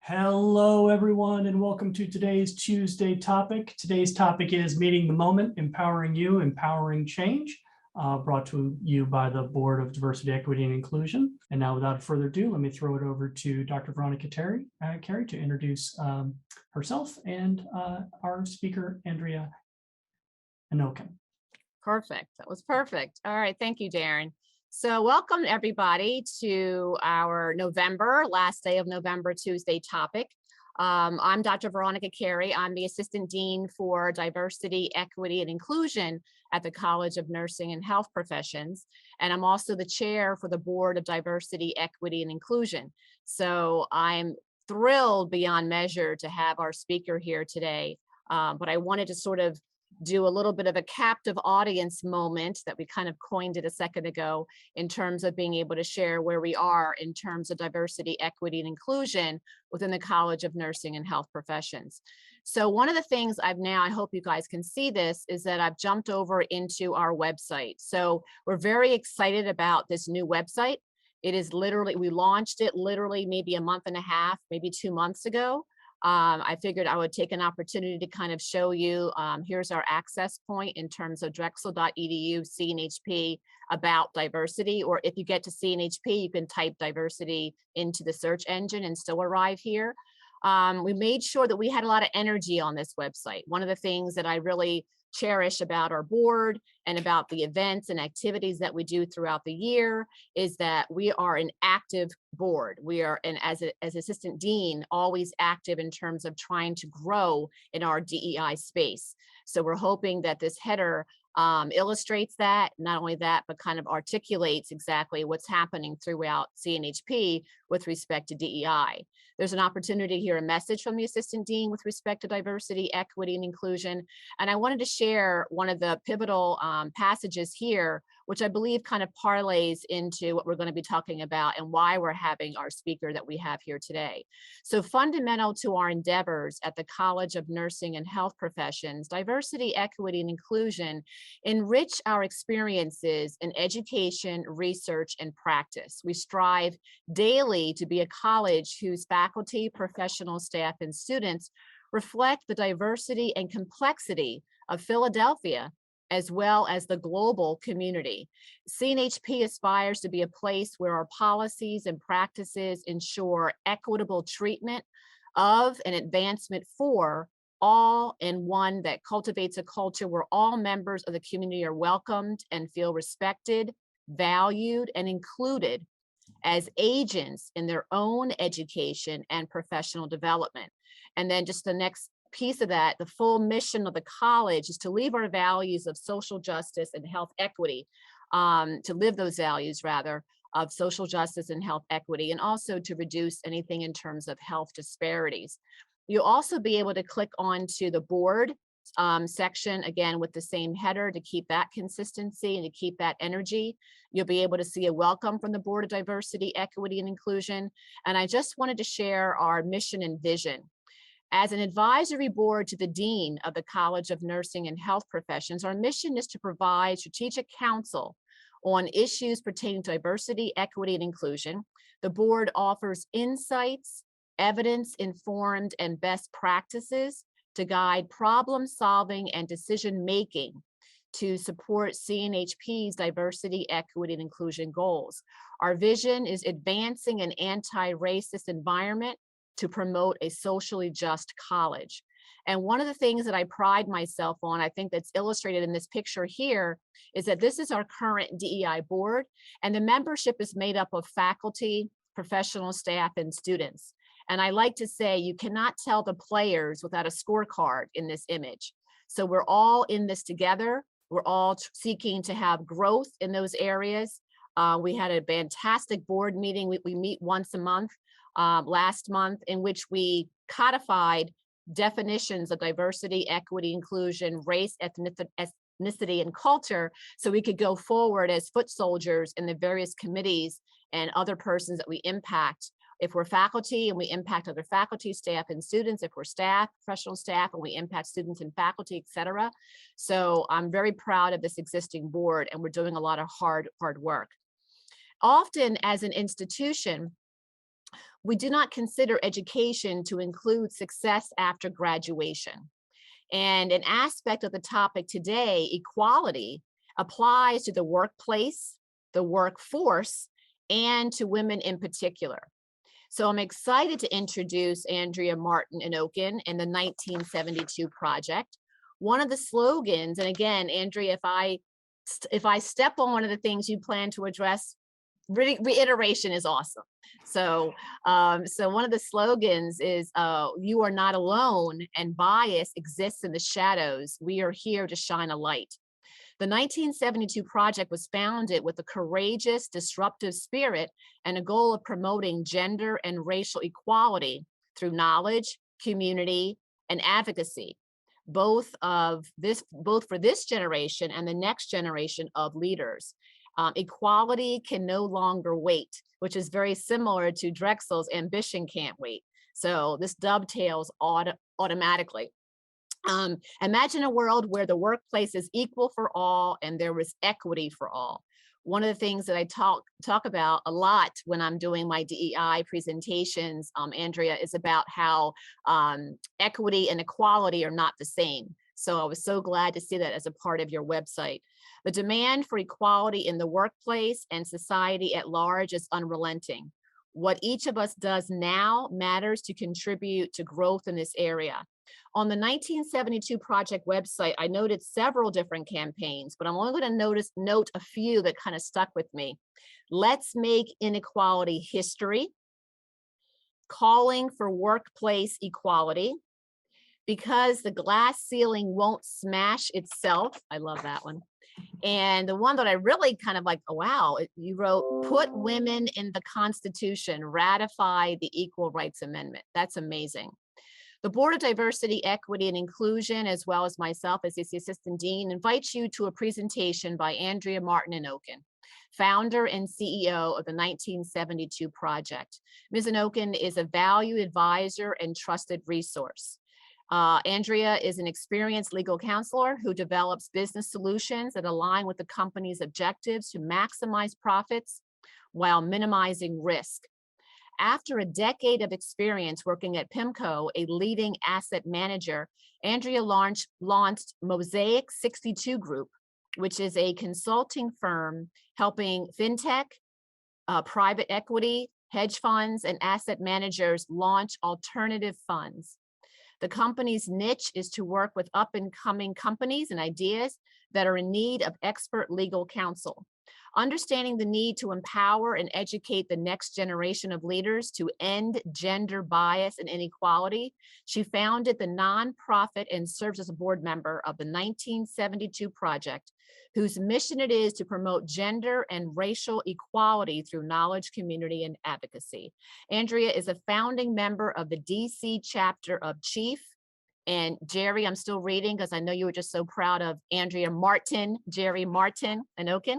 Hello, everyone, and welcome to today's Tuesday topic. Today's topic is Meeting the Moment, Empowering You, Empowering Change, brought to you by the Board of Diversity, Equity, and Inclusion. And now, without further ado, let me throw it over to Dr. Veronica Carey to introduce herself and our speaker, Andrea Inokon. Perfect. That was perfect. All right. Thank you, Darren. So welcome everybody to our last day of November Tuesday topic. I'm Dr. Veronica Carey. I'm the Assistant Dean for Diversity, Equity, and Inclusion at the College of Nursing and Health Professions. And I'm also the chair for the Board of Diversity, Equity, and Inclusion. So I'm thrilled beyond measure to have our speaker here today. But I wanted to sort of do a little bit of a captive audience moment that we kind of coined it a second ago in terms of being able to share where we are in terms of diversity, equity, and inclusion within the College of Nursing and Health Professions. So one of the things I hope you guys can see this, is that I've jumped over into our website. So we're very excited about this new website. It is literally, we launched it literally maybe a month and a half, maybe 2 months ago. I figured I would take an opportunity to kind of show you, here's our access point in terms of drexel.edu CNHP about diversity, or if you get to CNHP, you can type diversity into the search engine and still arrive here. We made sure that we had a lot of energy on this website. One of the things that I really cherish about our board and about the events and activities that we do throughout the year is that we are an active board. We are, and as assistant dean, always active in terms of trying to grow in our DEI space. So we're hoping that this header illustrates that, not only that, but kind of articulates exactly what's happening throughout CNHP with respect to DEI. There's an opportunity to hear a message from the assistant dean with respect to diversity, equity, and inclusion. And I wanted to share one of the pivotal passages here, which I believe kind of parlays into what we're going to be talking about and why we're having our speaker that we have here today. So fundamental to our endeavors at the College of Nursing and Health Professions, diversity, equity, and inclusion enrich our experiences in education, research, and practice. We strive daily to be a college whose faculty, professional staff, and students reflect the diversity and complexity of Philadelphia, as well as the global community. CNHP aspires to be a place where our policies and practices ensure equitable treatment of and advancement for all, and one that cultivates a culture where all members of the community are welcomed and feel respected, valued, and included as agents in their own education and professional development. And then just the next piece of that, the full mission of the college is to leave our values of social justice and health equity, to live those values rather of social justice and health equity, and also to reduce anything in terms of health disparities. You'll also be able to click onto the board section, again, with the same header to keep that consistency and to keep that energy. You'll be able to see a welcome from the Board of Diversity, Equity, and Inclusion. And I just wanted to share our mission and vision. As an advisory board to the Dean of the College of Nursing and Health Professions, our mission is to provide strategic counsel on issues pertaining to diversity, equity, and inclusion. The board offers insights, evidence-informed, and best practices to guide problem solving and decision making to support CNHP's diversity, equity, and inclusion goals. Our vision is advancing an anti-racist environment to promote a socially just college. And one of the things that I pride myself on, I think that's illustrated in this picture here, is that this is our current DEI board, and the membership is made up of faculty, professional staff, and students. And I like to say, you cannot tell the players without a scorecard in this image. So we're all in this together. We're all seeking to have growth in those areas. We had a fantastic board meeting. We meet once a month, last month, in which we codified definitions of diversity, equity, inclusion, race, ethnicity, and culture, so we could go forward as foot soldiers in the various committees and other persons that we impact. If we're faculty and we impact other faculty, staff, and students, if we're staff, professional staff, and we impact students and faculty, et cetera. So I'm very proud of this existing board, and we're doing a lot of hard work. Often as an institution, We do not consider education to include success after graduation. And an aspect of the topic today, equality, applies to the workplace, the workforce, and to women in particular. So I'm excited to introduce Andrea Martin Inokon and the 1972 Project. One of the slogans, and again, Andrea, if I step on one of the things you plan to address, reiteration is awesome. So, so one of the slogans is, "You are not alone, and bias exists in the shadows. We are here to shine a light." The 1972 Project was founded with a courageous, disruptive spirit and a goal of promoting gender and racial equality through knowledge, community, and advocacy, both for this generation and the next generation of leaders. Equality can no longer wait, which is very similar to Drexel's ambition can't wait. So this dovetails automatically. Imagine a world where the workplace is equal for all and there was equity for all. One of the things that I talk about a lot when I'm doing my DEI presentations, Andrea, is about how equity and equality are not the same. So I was so glad to see that as a part of your website. The demand for equality in the workplace and society at large is unrelenting. What each of us does now matters to contribute to growth in this area. On the 1972 Project website, I noted several different campaigns, but I'm only going to note a few that kind of stuck with me. Let's make inequality history. Calling for workplace equality. Because the glass ceiling won't smash itself. I love that one. And the one that I really kind of like, oh, wow, you wrote, put women in the Constitution, ratify the Equal Rights Amendment. That's amazing. The Board of Diversity, Equity, and Inclusion, as well as myself as the Assistant Dean, invites you to a presentation by Andrea Martin Inokon, founder and CEO of the 1972 Project. Ms. Inokon is a valued advisor and trusted resource. Andrea is an experienced legal counselor who develops business solutions that align with the company's objectives to maximize profits while minimizing risk. After a decade of experience working at PIMCO, a leading asset manager, Andrea launched Mosaic 62 Group, which is a consulting firm helping fintech, private equity, hedge funds, and asset managers launch alternative funds. The company's niche is to work with up-and-coming companies and ideas that are in need of expert legal counsel. Understanding the need to empower and educate the next generation of leaders to end gender bias and inequality, she founded the nonprofit and serves as a board member of the 1972 Project, whose mission it is to promote gender and racial equality through knowledge, community, and advocacy. Andrea is a founding member of the DC chapter of Chief. And Jerry, I'm still reading because I know you were just so proud of Andrea Martin, Jerry Martin Inokon.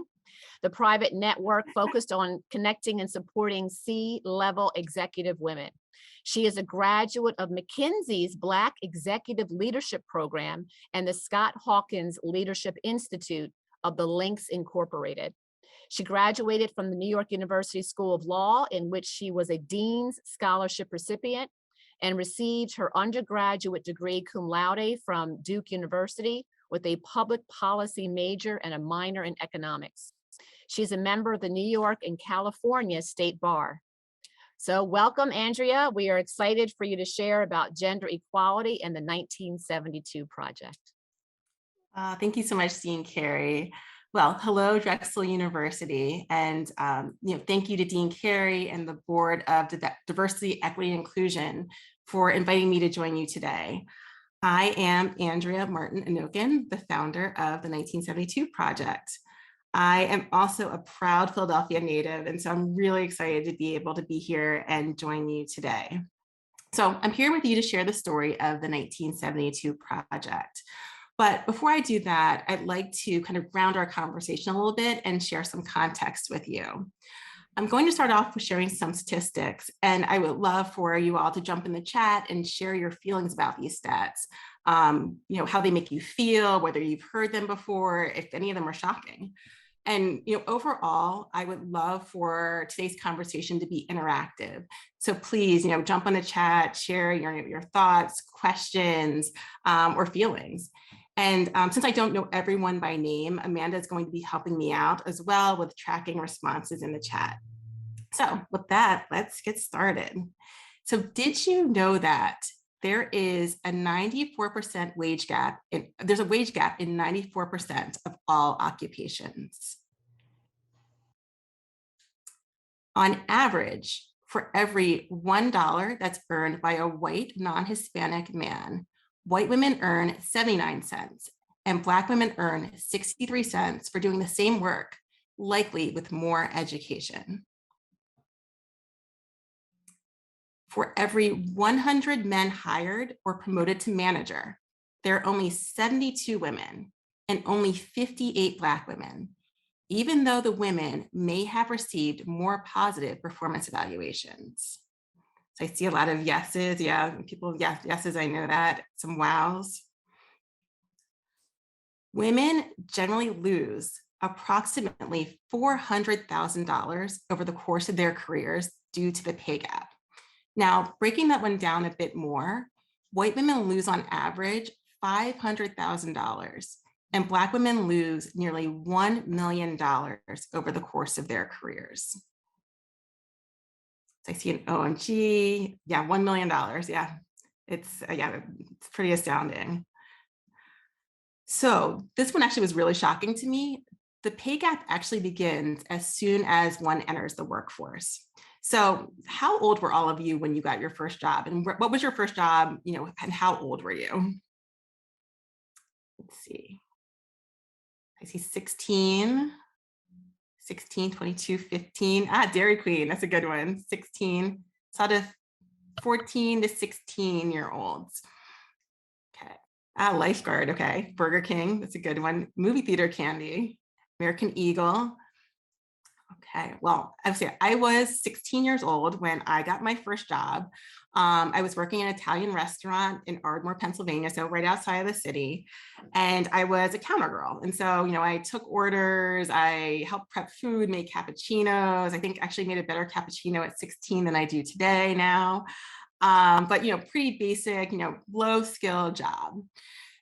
The private network focused on connecting and supporting C-level executive women. She is a graduate of McKinsey's Black Executive Leadership Program and the Scott Hawkins Leadership Institute of the Links Incorporated. She graduated from the New York University School of Law, in which she was a Dean's Scholarship recipient, and received her undergraduate degree cum laude from Duke University with a public policy major and a minor in economics. She's a member of the New York and California State Bar. So welcome, Andrea. We are excited for you to share about gender equality and the 1972 Project. Thank you so much, Dean Carey. Well, hello, Drexel University, and thank you to Dean Carey and the Board of Diversity, Equity, and Inclusion for inviting me to join you today. I am Andrea Martin Inokon, the founder of the 1972 Project. I am also a proud Philadelphia native, and so I'm really excited to be able to be here and join you today. So I'm here with you to share the story of the 1972 Project. But before I do that, I'd like to kind of ground our conversation a little bit and share some context with you. I'm going to start off with sharing some statistics, and I would love for you all to jump in the chat and share your feelings about these stats, how they make you feel, whether you've heard them before, if any of them are shocking. And overall, I would love for today's conversation to be interactive. So please, jump on the chat, share your thoughts, questions, or feelings. And since I don't know everyone by name, Amanda is going to be helping me out as well with tracking responses in the chat. So with that, let's get started. So did you know that there is a 94% wage gap? There's a wage gap in 94% of all occupations. On average, for every $1 that's earned by a white non-Hispanic man, white women earn 79 cents and Black women earn 63 cents for doing the same work, likely with more education. For every 100 men hired or promoted to manager, there are only 72 women and only 58 Black women, even though the women may have received more positive performance evaluations. So I see a lot of yeses. Yeah, people, yeah, yeses, I know that. Some wows. Women generally lose approximately $400,000 over the course of their careers due to the pay gap. Now, breaking that one down a bit more, white women lose on average $500,000, and Black women lose nearly $1 million over the course of their careers. So I see an OMG, yeah, $1 million, yeah. It's pretty astounding. So this one actually was really shocking to me. The pay gap actually begins as soon as one enters the workforce. So how old were all of you when you got your first job? And what was your first job, and how old were you? Let's see. I see 16, 22, 15. Dairy Queen, that's a good one. 16, sort of 14 to 16-year-olds. Okay. Lifeguard, okay. Burger King, that's a good one. Movie theater candy, American Eagle. Okay, well, I was 16 years old when I got my first job. I was working in an Italian restaurant in Ardmore, Pennsylvania, so right outside of the city. And I was a counter girl. And so, I took orders, I helped prep food, make cappuccinos. I think actually made a better cappuccino at 16 than I do today now. But, pretty basic, low skill job.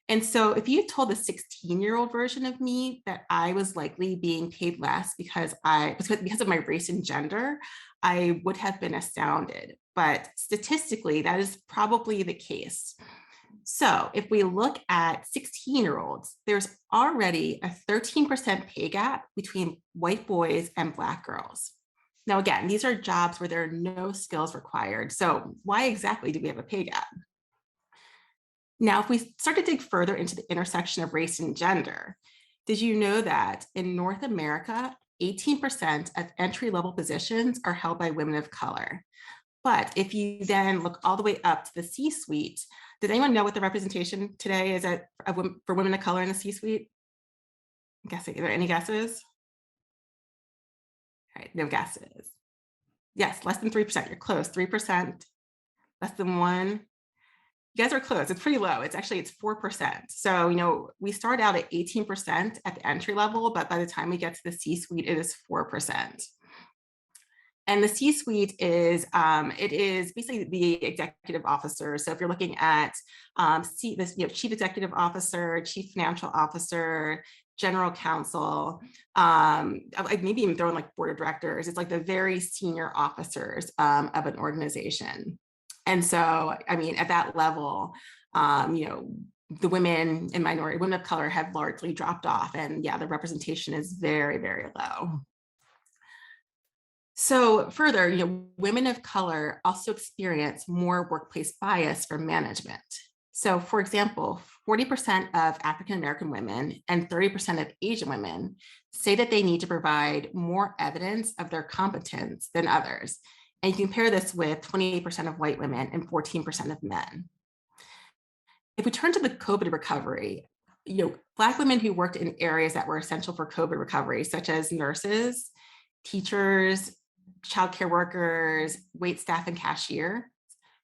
And so if you told the 16-year-old version of me that I was likely being paid less because of my race and gender, I would have been astounded. But statistically, that is probably the case. So if we look at 16-year-olds, there's already a 13% pay gap between white boys and Black girls. Now, again, these are jobs where there are no skills required. So why exactly do we have a pay gap? Now, if we start to dig further into the intersection of race and gender, did you know that in North America, 18% of entry-level positions are held by women of color? But if you then look all the way up to the C-suite, does anyone know what the representation today is for women of color in the C-suite? I'm guessing, are there any guesses? All right, no guesses. Yes, less than 3%, you're close, 3%, less than 1%. You guys are close. It's pretty low. It's 4%. So, we start out at 18% at the entry level, but by the time we get to the C-suite, it is 4%. And the C-suite is basically the executive officer. So if you're looking at chief executive officer, chief financial officer, general counsel, maybe even throw in like board of directors. It's like the very senior officers of an organization. And so, at that level, the women and minority women of color have largely dropped off, and yeah, the representation is very, very low. So further, women of color also experience more workplace bias from management. So for example, 40% of African-American women and 30% of Asian women say that they need to provide more evidence of their competence than others. And you compare this with 28% of white women and 14% of men. If we turn to the COVID recovery, Black women who worked in areas that were essential for COVID recovery, such as nurses, teachers, childcare workers, wait staff, and cashier,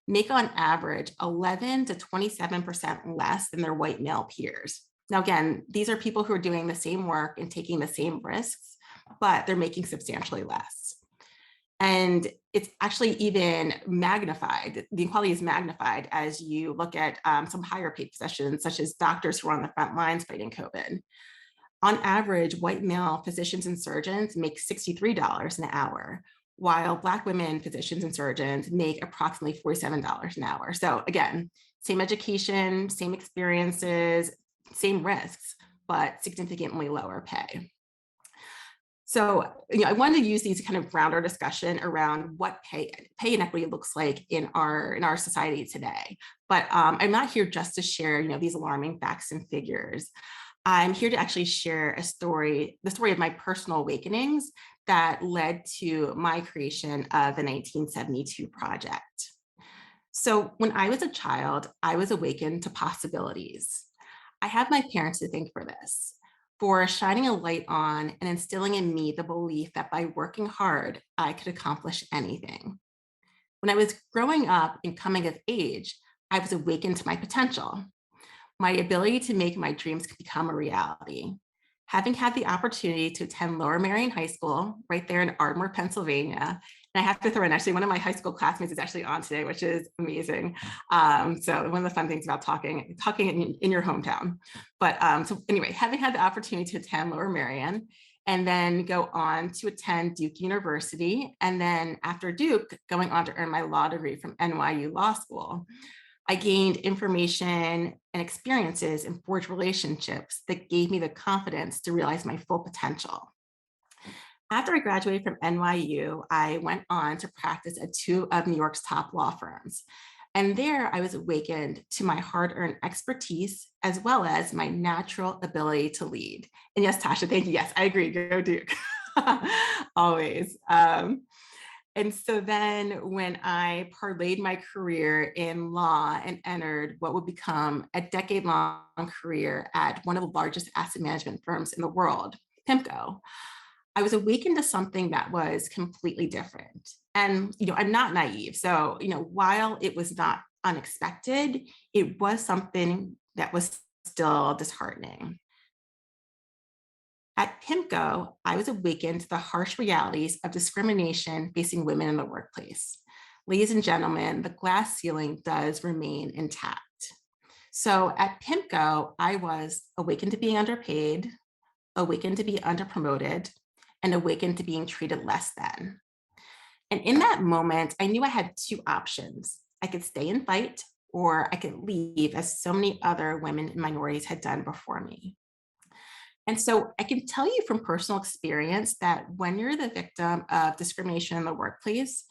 make on average 11 to 27% less than their white male peers. Now, again, these are people who are doing the same work and taking the same risks, but they're making substantially less. And it's actually even magnified. The inequality is magnified as you look at some higher paid positions, such as doctors who are on the front lines fighting COVID. On average, white male physicians and surgeons make $63 an hour, while Black women physicians and surgeons make approximately $47 an hour. So again, same education, same experiences, same risks, but significantly lower pay. So, I wanted to use these to kind of ground our discussion around what pay inequity looks like in our society today. But I'm not here just to share, these alarming facts and figures. I'm here to actually share the story of my personal awakenings that led to my creation of the 1972 project. So when I was a child, I was awakened to possibilities. I have my parents to thank for this, for shining a light on and instilling in me the belief that by working hard, I could accomplish anything. When I was growing up and coming of age, I was awakened to my potential, my ability to make my dreams become a reality. Having had the opportunity to attend Lower Merion High School right there in Ardmore, Pennsylvania, and I have to throw in, actually, one of my high school classmates is actually on today, which is amazing. So one of the fun things about talking in your hometown. But so anyway, having had the opportunity to attend Lower Merion and then go on to attend Duke University, and then after Duke, going on to earn my law degree from NYU Law School, I gained information and experiences and forged relationships that gave me the confidence to realize my full potential. After I graduated from NYU, I went on to practice at two of New York's top law firms. And there I was awakened to my hard-earned expertise, as well as my natural ability to lead. And yes, Tasha, thank you. Yes, I agree. Go Duke. Always. And so then when I parlayed my career in law and entered what would become a decade-long career at one of the largest asset management firms in the world, PIMCO, I was awakened to something that was completely different. And, I'm not naive. So, while it was not unexpected, it was something that was still disheartening. At PIMCO, I was awakened to the harsh realities of discrimination facing women in the workplace. Ladies and gentlemen, the glass ceiling does remain intact. So at PIMCO, I was awakened to being underpaid, awakened to be underpromoted, and awakened to being treated less than. And in that moment, I knew I had two options. I could stay and fight, or I could leave, as so many other women and minorities had done before me. And so I can tell you from personal experience that when you're the victim of discrimination in the workplace,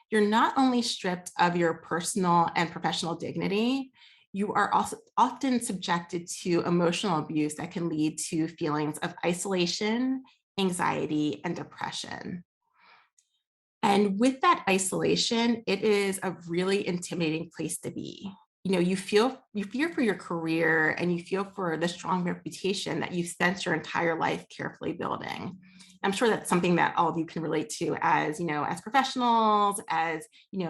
you're not only stripped of your personal and professional dignity, you are also often subjected to emotional abuse that can lead to feelings of isolation, anxiety, and depression. And with that isolation, it is a really intimidating place to be. You fear for your career, and you feel for the strong reputation that you've spent your entire life carefully building. I'm sure that's something that all of you can relate to as professionals, as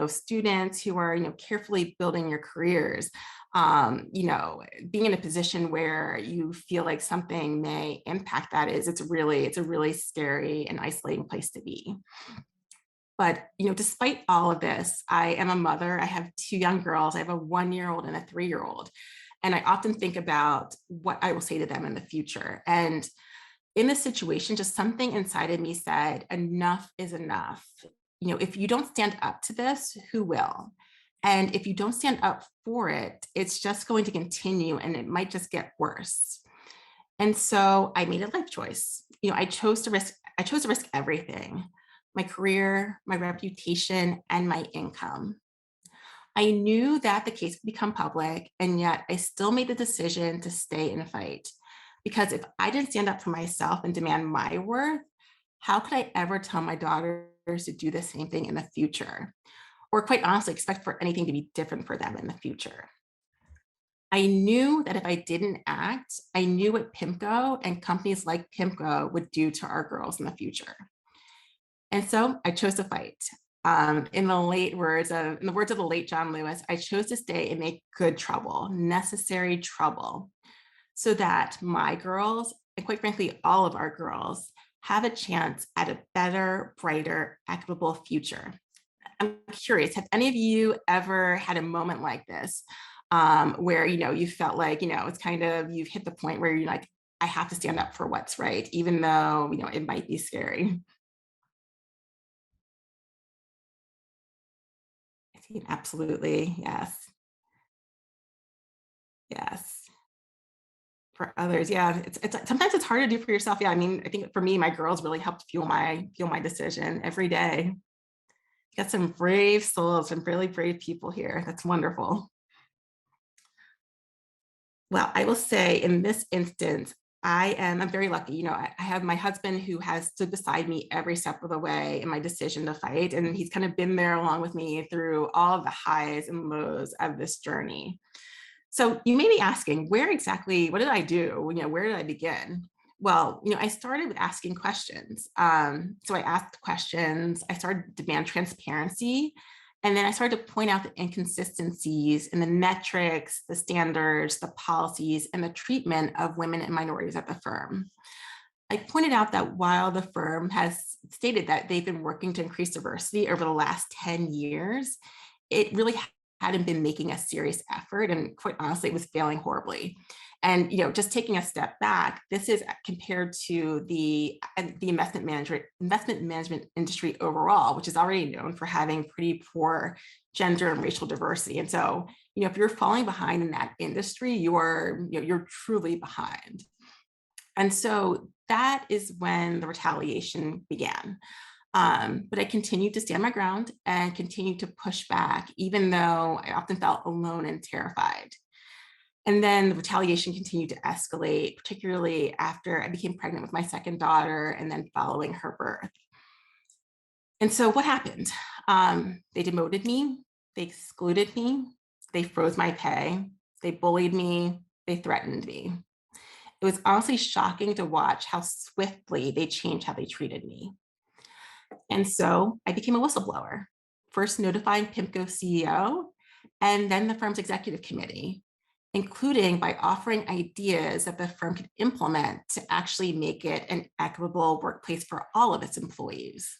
students who are carefully building your careers. Being in a position where you feel like something may impact that it's a really scary and isolating place to be. But, despite all of this, I am a mother. I have two young girls. I have a 1-year-old and a 3-year-old. And I often think about what I will say to them in the future. And in this situation, just something inside of me said, enough is enough. If you don't stand up to this, who will? And if you don't stand up for it, it's just going to continue, and it might just get worse. And so I made a life choice. I chose to risk everything. My career, my reputation, and my income. I knew that the case would become public, and yet I still made the decision to stay and fight. Because if I didn't stand up for myself and demand my worth, how could I ever tell my daughters to do the same thing in the future? Or quite honestly, expect for anything to be different for them in the future? I knew that if I didn't act, I knew what PIMCO and companies like PIMCO would do to our girls in the future. And so I chose to fight. In the words of the late John Lewis, I chose to stay and make good trouble, necessary trouble. so that my girls, and quite frankly, all of our girls, have a chance at a better, brighter, equitable future. I'm curious, have any of you ever had a moment like this where, you felt like, it's kind of, you've hit the point where you're like, I have to stand up for what's right, even though, it might be scary. Absolutely. Yes. Yes. For others. Yeah. It's sometimes it's hard to do for yourself. Yeah. I mean, I think for me, my girls really helped fuel my decision every day. Got some brave souls, some really brave people here. That's wonderful. Well, I will say in this instance, I'm very lucky. I have my husband who has stood beside me every step of the way in my decision to fight. And he's kind of been there along with me through all of the highs and lows of this journey. So you may be asking, what did I do? Where did I begin? Well, I started with asking questions. So I asked questions, I started to demand transparency, and then I started to point out the inconsistencies in the metrics, the standards, the policies, and the treatment of women and minorities at the firm. I pointed out that while the firm has stated that they've been working to increase diversity over the last 10 years, it really hadn't been making a serious effort, and quite honestly, it was failing horribly. And just taking a step back, this is compared to the investment management industry overall, which is already known for having pretty poor gender and racial diversity. And so, if you're falling behind in that industry, you're truly behind. And so that is when the retaliation began. But I continued to stand my ground and continued to push back, even though I often felt alone and terrified. And then the retaliation continued to escalate, particularly after I became pregnant with my second daughter and then following her birth. And so what happened? They demoted me, they excluded me, they froze my pay, they bullied me, they threatened me. It was honestly shocking to watch how swiftly they changed how they treated me. And so I became a whistleblower, first notifying PIMCO CEO and then the firm's executive committee, including by offering ideas that the firm could implement to actually make it an equitable workplace for all of its employees.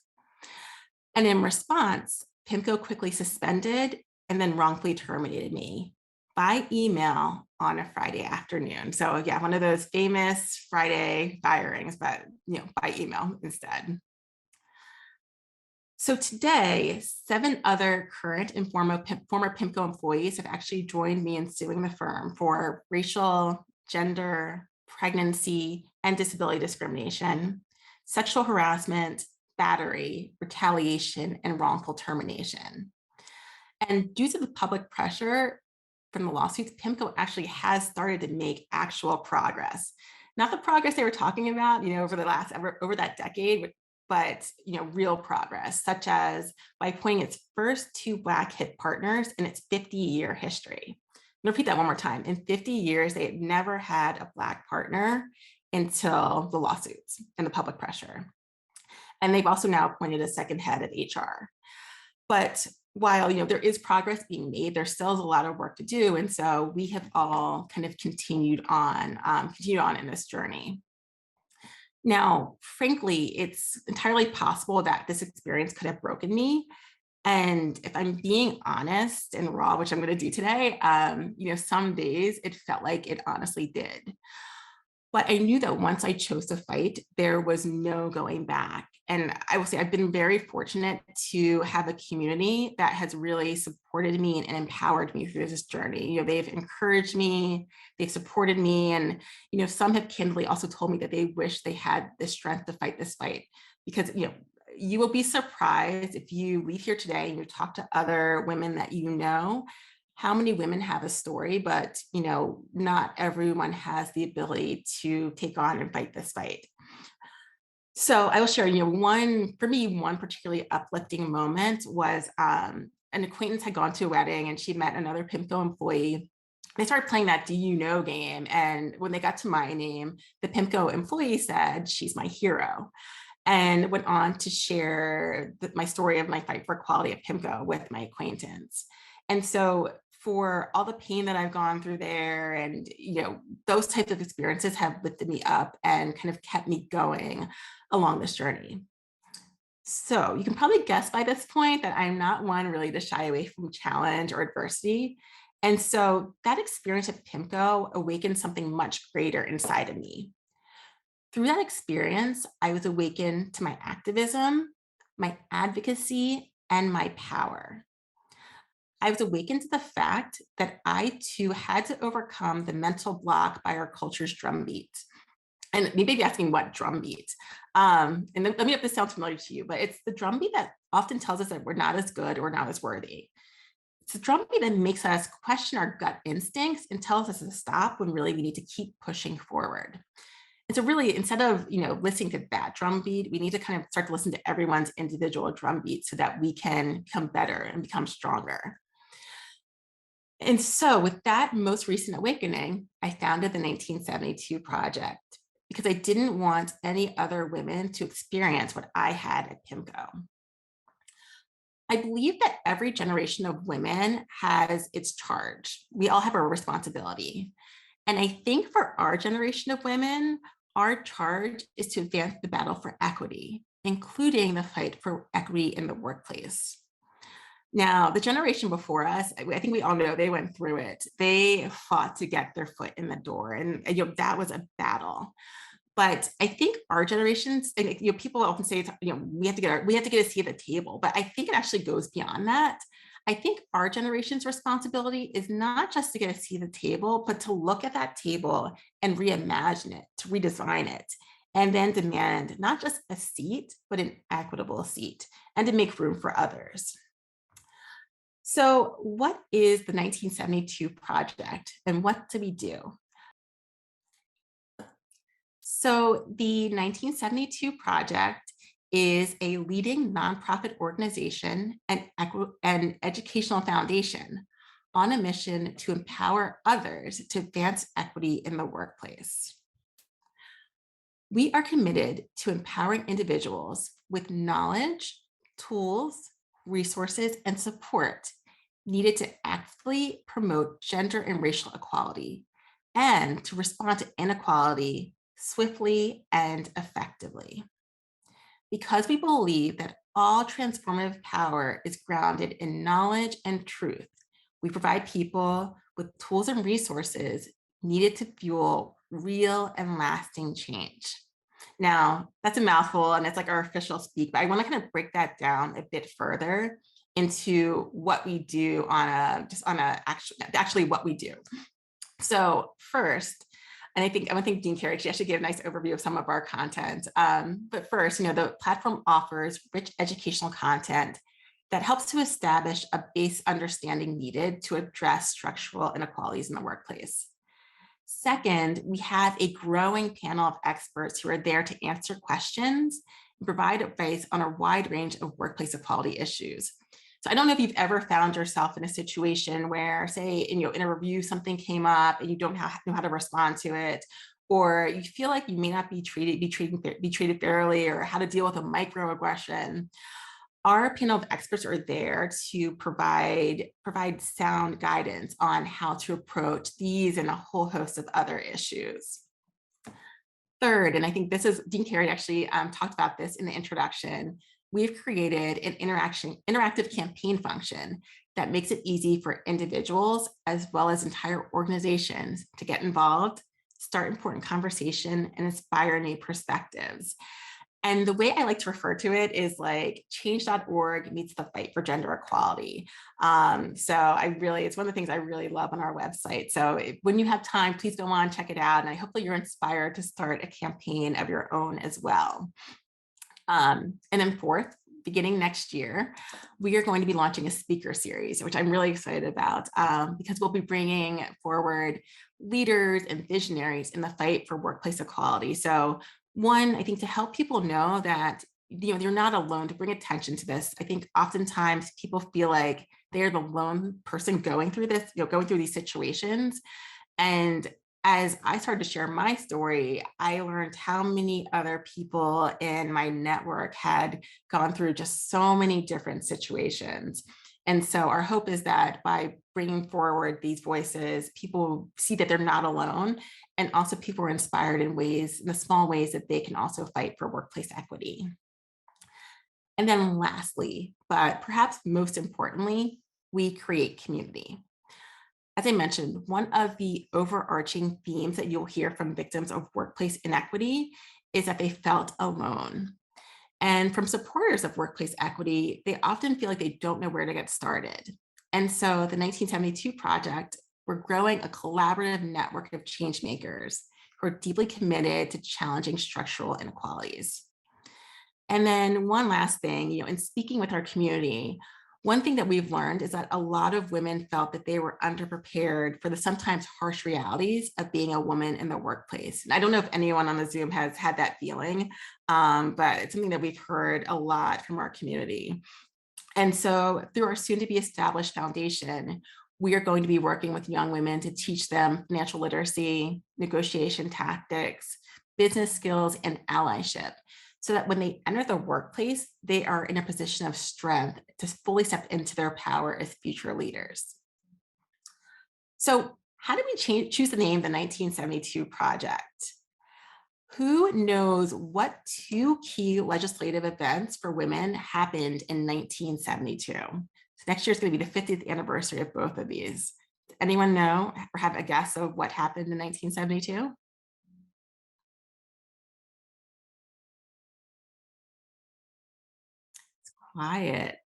And in response, PIMCO quickly suspended and then wrongfully terminated me by email on a Friday afternoon. So yeah, one of those famous Friday firings, but by email instead. So today, 7 other current and former PIMCO employees have actually joined me in suing the firm for racial, gender, pregnancy, and disability discrimination, sexual harassment, battery, retaliation, and wrongful termination. And due to the public pressure from the lawsuits, PIMCO actually has started to make actual progress. Not the progress they were talking about, over that decade, but real progress, such as by appointing its first 2 Black hit partners in its 50-year history. I'll repeat that one more time. In 50 years, they had never had a Black partner until the lawsuits and the public pressure. And they've also now appointed a second head of HR. But while there is progress being made, there still is a lot of work to do. And so we have all kind of continued on in this journey. Now, frankly, it's entirely possible that this experience could have broken me. And if I'm being honest and raw, which I'm going to do today, some days it felt like it honestly did. But I knew that once I chose to fight, there was no going back. And I will say I've been very fortunate to have a community that has really supported me and empowered me through this journey. They've encouraged me, they've supported me, and some have candidly also told me that they wish they had the strength to fight this fight. Because you will be surprised if you leave here today and you talk to other women that how many women have a story, but not everyone has the ability to take on and fight this fight. So I will share, one particularly uplifting moment was an acquaintance had gone to a wedding and she met another PIMCO employee. They started playing that "do you know" game. And when they got to my name, the PIMCO employee said, "She's my hero," and went on to share my story of my fight for equality at PIMCO with my acquaintance. And so for all the pain that I've gone through there. And, those types of experiences have lifted me up and kind of kept me going along this journey. So you can probably guess by this point that I'm not one really to shy away from challenge or adversity. And so that experience at PIMCO awakened something much greater inside of me. Through that experience, I was awakened to my activism, my advocacy, and my power. I was awakened to the fact that I too had to overcome the mental block by our culture's drumbeat. And you may be asking what drumbeat. And let me know if this sounds familiar to you, but it's the drumbeat that often tells us that we're not as good or not as worthy. It's the drumbeat that makes us question our gut instincts and tells us to stop when really we need to keep pushing forward. And so really, instead of listening to that drumbeat, we need to kind of start to listen to everyone's individual drumbeat so that we can become better and become stronger. And so with that most recent awakening, I founded the 1972 Project because I didn't want any other women to experience what I had at PIMCO. I believe that every generation of women has its charge. We all have a responsibility. And I think for our generation of women, our charge is to advance the battle for equity, including the fight for equity in the workplace. Now, the generation before us, I think we all know they went through it. They fought to get their foot in the door, and that was a battle. But I think our generations, and people often say, we have to get a seat at the table. But I think it actually goes beyond that. I think our generation's responsibility is not just to get a seat at the table, but to look at that table and reimagine it, to redesign it, and then demand not just a seat, but an equitable seat, and to make room for others. So what is the 1972 Project and what do we do? So the 1972 Project is a leading nonprofit organization and educational foundation on a mission to empower others to advance equity in the workplace. We are committed to empowering individuals with knowledge, tools, resources, and support needed to actively promote gender and racial equality and to respond to inequality swiftly and effectively. Because we believe that all transformative power is grounded in knowledge and truth, we provide people with tools and resources needed to fuel real and lasting change. Now, that's a mouthful and it's like our official speak, but I want to kind of break that down a bit further into what we do actually what we do. So first, and I want to thank Dean Carey. She actually gave a nice overview of some of our content. But first, the platform offers rich educational content that helps to establish a base understanding needed to address structural inequalities in the workplace. Second, we have a growing panel of experts who are there to answer questions and provide advice on a wide range of workplace equality issues. So I don't know if you've ever found yourself in a situation where, say, in a review, something came up and you don't know how to respond to it, or you feel like you may not be treated fairly, or how to deal with a microaggression. Our panel of experts are there to provide sound guidance on how to approach these and a whole host of other issues. Third, and I think Dean Carey actually talked about this in the introduction, we've created an interactive campaign function that makes it easy for individuals as well as entire organizations to get involved, start important conversation, and inspire new perspectives. And the way I like to refer to it is like change.org meets the fight for gender equality. So it's one of the things I really love on our website. So when you have time, please go on, check it out. And hopefully you're inspired to start a campaign of your own as well. And then fourth, beginning next year, we are going to be launching a speaker series, which I'm really excited about because we'll be bringing forward leaders and visionaries in the fight for workplace equality. So one, I think to help people know that you're not alone, to bring attention to this. I think oftentimes people feel like they're the lone person going through this, going through these situations. And as I started to share my story, I learned how many other people in my network had gone through just so many different situations. And so our hope is that by bringing forward these voices, people see that they're not alone, and also people are inspired in the small ways that they can also fight for workplace equity. And then lastly, but perhaps most importantly, we create community. As I mentioned, one of the overarching themes that you'll hear from victims of workplace inequity is that they felt alone. And from supporters of workplace equity, they often feel like they don't know where to get started. And so the 1972 project, we're growing a collaborative network of change makers who are deeply committed to challenging structural inequalities. And then one last thing, in speaking with our community, one thing that we've learned is that a lot of women felt that they were underprepared for the sometimes harsh realities of being a woman in the workplace. And I don't know if anyone on the Zoom has had that feeling, but it's something that we've heard a lot from our community. And so through our soon to be established foundation, we are going to be working with young women to teach them financial literacy, negotiation tactics, business skills, and allyship, so that when they enter the workplace, they are in a position of strength to fully step into their power as future leaders. So how did we choose the name the 1972 Project? Who knows what two key legislative events for women happened in 1972? So next year is going to be the 50th anniversary of both of these. Does anyone know or have a guess of what happened in 1972? Quiet.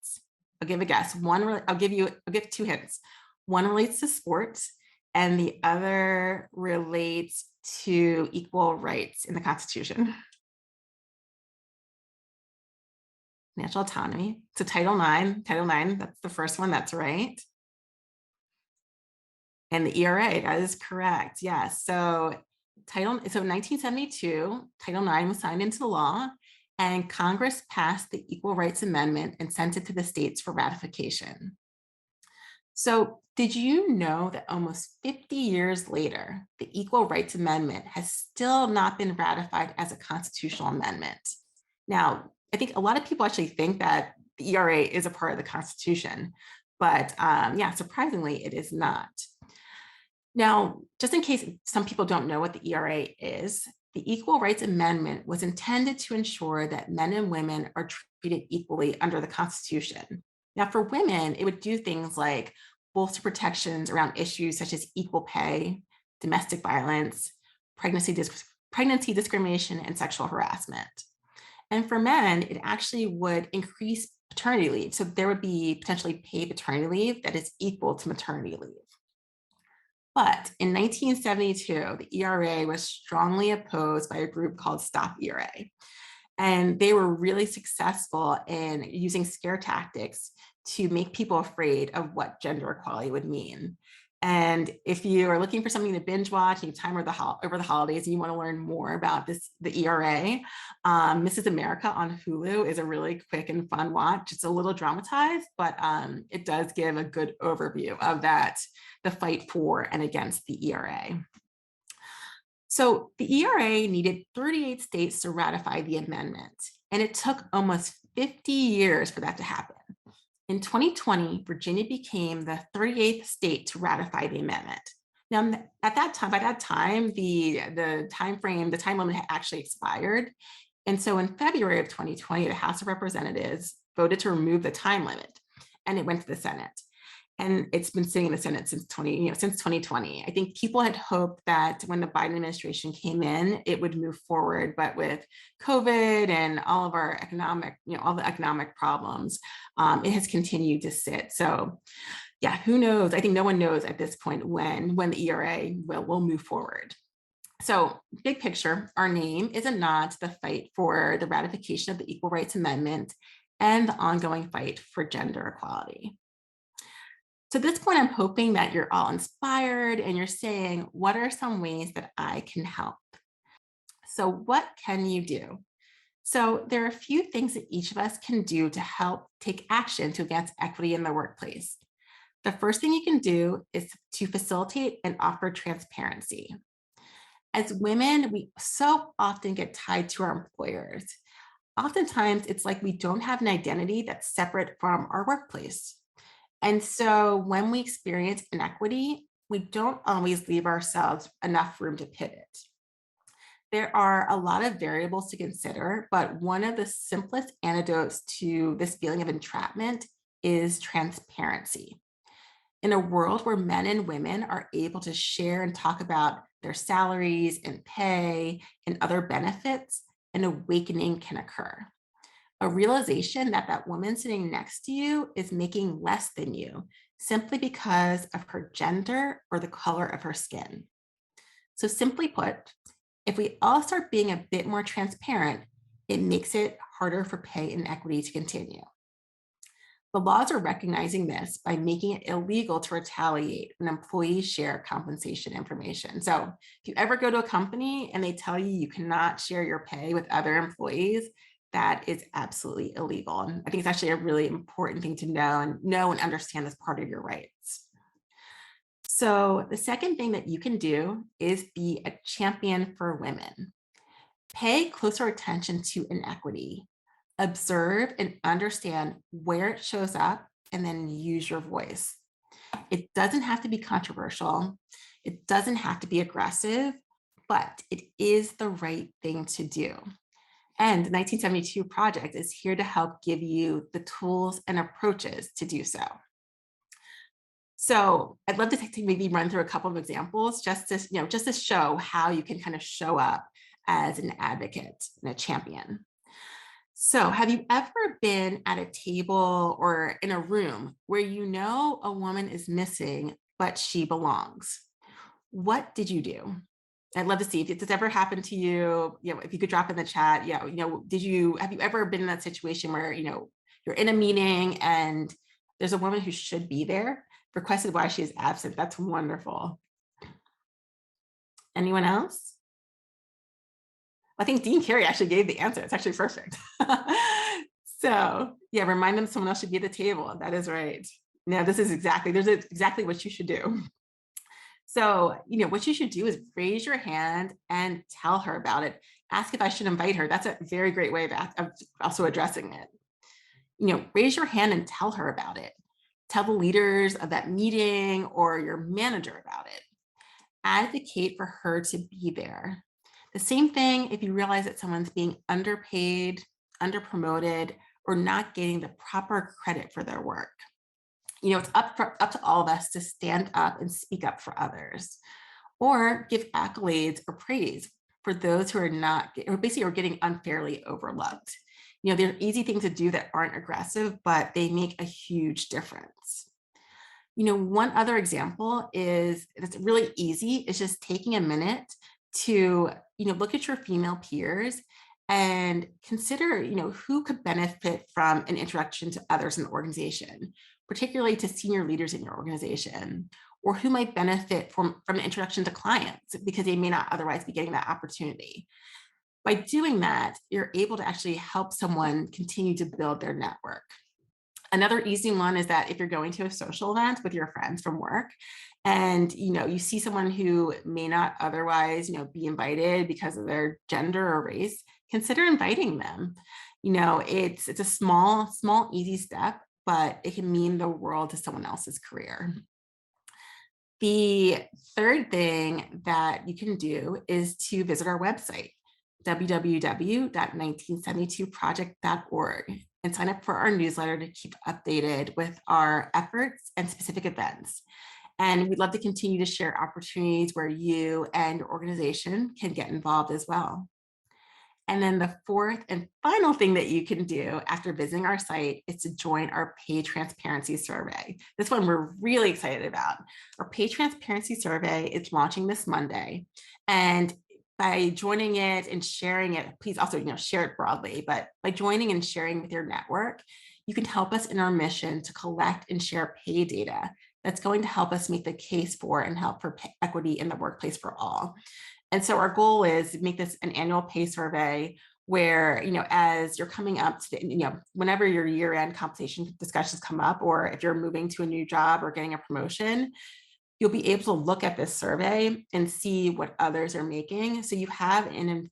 I'll give a guess. I'll give two hints. One relates to sports, and the other relates to equal rights in the Constitution. Financial autonomy. So Title IX, that's the first one, that's right. And the ERA, that is correct. Yes. So in 1972, Title IX was signed into law, and Congress passed the Equal Rights Amendment and sent it to the states for ratification. So did you know that almost 50 years later, the Equal Rights Amendment has still not been ratified as a constitutional amendment? Now, I think a lot of people actually think that the ERA is a part of the Constitution, but yeah, surprisingly, it is not. Now, just in case some people don't know what the ERA is, the Equal Rights Amendment was intended to ensure that men and women are treated equally under the Constitution. Now, for women, it would do things like bolster protections around issues such as equal pay, domestic violence, pregnancy discrimination, and sexual harassment. And for men, it actually would increase paternity leave. So there would be potentially paid paternity leave that is equal to maternity leave. But in 1972, the ERA was strongly opposed by a group called Stop ERA. And they were really successful in using scare tactics to make people afraid of what gender equality would mean. And if you are looking for something to binge watch, you have time over the holidays, and you want to learn more about the ERA, Mrs. America on Hulu is a really quick and fun watch. It's a little dramatized, but it does give a good overview of the fight for and against the ERA. So the ERA needed 38 states to ratify the amendment, and it took almost 50 years for that to happen. In 2020, Virginia became the 38th state to ratify the amendment. Now, by that time, the time limit had actually expired. And so in February of 2020, the House of Representatives voted to remove the time limit, and it went to the Senate. And it's been sitting in the Senate since 2020. I think people had hoped that when the Biden administration came in, it would move forward, but with COVID and all of our all the economic problems, it has continued to sit. So yeah, who knows? I think no one knows at this point when the ERA will move forward. So big picture, our name is a nod to the fight for the ratification of the Equal Rights Amendment and the ongoing fight for gender equality. So at this point, I'm hoping that you're all inspired and you're saying, what are some ways that I can help? So what can you do? So there are a few things that each of us can do to help take action to advance equity in the workplace. The first thing you can do is to facilitate and offer transparency. As women, we so often get tied to our employers. Oftentimes, it's like we don't have an identity that's separate from our workplace. And so when we experience inequity, we don't always leave ourselves enough room to pivot. There are a lot of variables to consider, but one of the simplest antidotes to this feeling of entrapment is transparency. In a world where men and women are able to share and talk about their salaries and pay and other benefits, an awakening can occur. A realization that that woman sitting next to you is making less than you simply because of her gender or the color of her skin. So simply put, if we all start being a bit more transparent, it makes it harder for pay inequity to continue. The laws are recognizing this by making it illegal to retaliate when employees share compensation information. So if you ever go to a company and they tell you you cannot share your pay with other employees, that is absolutely illegal. And I think it's actually a really important thing to know and understand as part of your rights. So the second thing that you can do is be a champion for women. Pay closer attention to inequity. Observe and understand where it shows up, and then use your voice. It doesn't have to be controversial. It doesn't have to be aggressive, but it is the right thing to do. And the 1972 Project is here to help give you the tools and approaches to do so. So I'd love to maybe run through a couple of examples just to show how you can kind of show up as an advocate and a champion. So have you ever been at a table or in a room where you know a woman is missing, but she belongs? What did you do? I'd love to see if it's ever happened to you. If you could drop in the chat, have you ever been in that situation where, you're in a meeting and there's a woman who should be there, requested why she is absent? That's wonderful. Anyone else? I think Dean Carey actually gave the answer. It's actually perfect. So remind them someone else should be at the table. That is right. Now, there's exactly what you should do. So, what you should do is raise your hand and tell her about it. Ask if I should invite her. That's a very great way of also addressing it. Raise your hand and tell her about it. Tell the leaders of that meeting or your manager about it. Advocate for her to be there. The same thing if you realize that someone's being underpaid, underpromoted, or not getting the proper credit for their work. It's up to all of us to stand up and speak up for others, or give accolades or praise for those who are getting unfairly overlooked. They're easy things to do that aren't aggressive, but they make a huge difference. One other example that's really easy is just taking a minute to, look at your female peers and consider, who could benefit from an introduction to others in the organization, particularly to senior leaders in your organization, or who might benefit from an introduction to clients because they may not otherwise be getting that opportunity. By doing that, you're able to actually help someone continue to build their network. Another easy one is that if you're going to a social event with your friends from work and you see someone who may not otherwise be invited because of their gender or race, consider inviting them. It's a small easy step, but it can mean the world to someone else's career. The third thing that you can do is to visit our website, www.1972project.org, and sign up for our newsletter to keep updated with our efforts and specific events. And we'd love to continue to share opportunities where you and your organization can get involved as well. And then the fourth and final thing that you can do after visiting our site is to join our pay transparency survey. This one we're really excited about. Our pay transparency survey is launching this Monday. And by joining it and sharing it, please also share it broadly, but by joining and sharing with your network, you can help us in our mission to collect and share pay data that's going to help us make the case for and help for equity in the workplace for all. And so our goal is to make this an annual pay survey where, as you're coming up to whenever your year-end compensation discussions come up, or if you're moving to a new job or getting a promotion, you'll be able to look at this survey and see what others are making. So you have you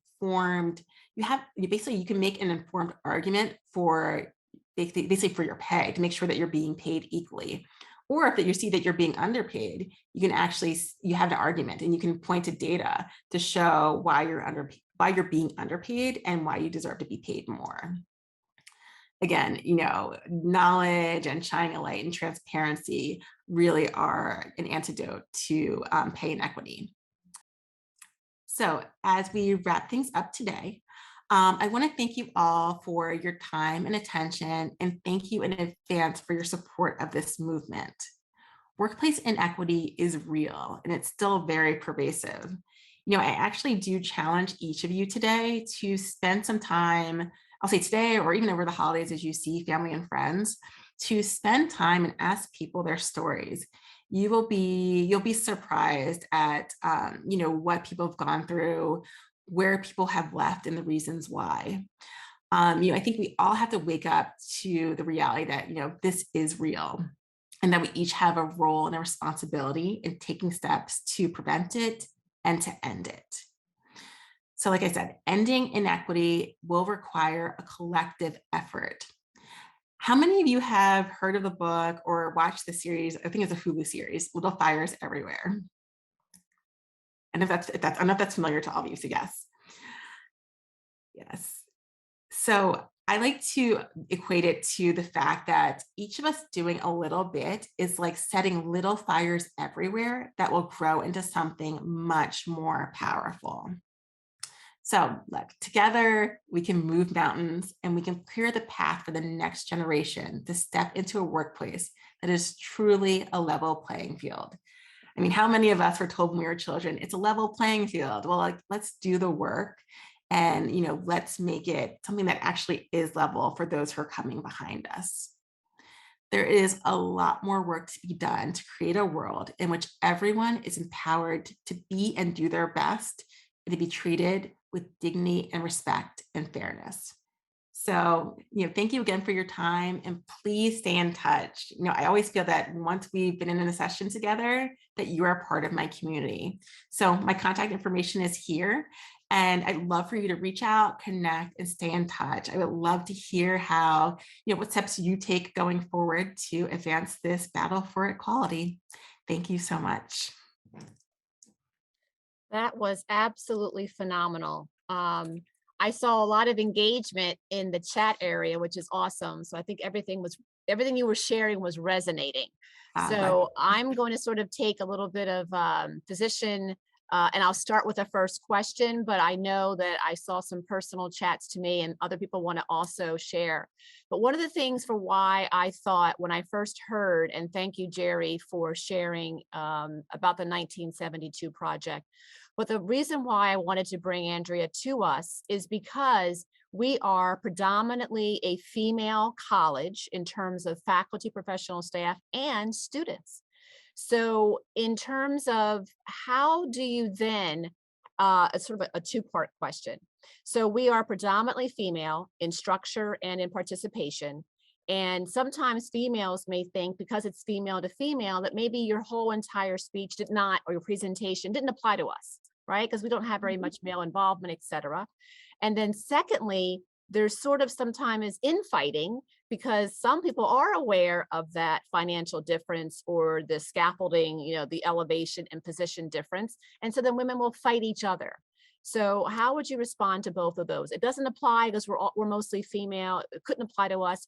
can make an informed argument for basically for your pay to make sure that you're being paid equally. Or if you see that you're being underpaid, you have an argument and you can point to data to show why you're being underpaid and why you deserve to be paid more. Again, knowledge and shining a light and transparency really are an antidote to pay inequity. So as we wrap things up today, I want to thank you all for your time and attention, and thank you in advance for your support of this movement. Workplace inequity is real and it's still very pervasive. I actually do challenge each of you today to spend some time, I'll say today or even over the holidays as you see family and friends, to spend time and ask people their stories. You'll be surprised at what people have gone through, where people have left, and the reasons why. I think we all have to wake up to the reality that this is real, and that we each have a role and a responsibility in taking steps to prevent it and to end it. So, like I said, ending inequity will require a collective effort. How many of you have heard of the book or watched the series? I think it's a Hulu series, Little Fires Everywhere. And I don't know if that's familiar to all of you, so yes. Yes. So I like to equate it to the fact that each of us doing a little bit is like setting little fires everywhere that will grow into something much more powerful. So look, together we can move mountains and we can clear the path for the next generation to step into a workplace that is truly a level playing field. I mean, how many of us were told when we were children, it's a level playing field? Well, let's do the work and, let's make it something that actually is level for those who are coming behind us. There is a lot more work to be done to create a world in which everyone is empowered to be and do their best and to be treated with dignity and respect and fairness. So, thank you again for your time, and please stay in touch. I always feel that once we've been in a session together, that you are part of my community. So my contact information is here, and I'd love for you to reach out, connect, and stay in touch. I would love to hear how, what steps you take going forward to advance this battle for equality. Thank you so much. That was absolutely phenomenal. I saw a lot of engagement in the chat area, which is awesome. So I think everything you were sharing was resonating. So I'm going to sort of take a little bit of position, and I'll start with a first question, but I know that I saw some personal chats to me and other people want to also share. But one of the things for why I thought when I first heard, and thank you, Jerry, for sharing about the 1972 project, but the reason why I wanted to bring Andrea to us is because we are predominantly a female college in terms of faculty, professional staff, and students. So in terms of how do you then, it's sort of a two-part question. So we are predominantly female in structure and in participation. And sometimes females may think because it's female to female that maybe your whole entire speech did not, or your presentation didn't apply to us, right? Because we don't have very much male involvement, et cetera. And then secondly, there's sort of sometimes infighting because some people are aware of that financial difference or the scaffolding, the elevation and position difference. And so then women will fight each other. So how would you respond to both of those? It doesn't apply because we're mostly female. It couldn't apply to us,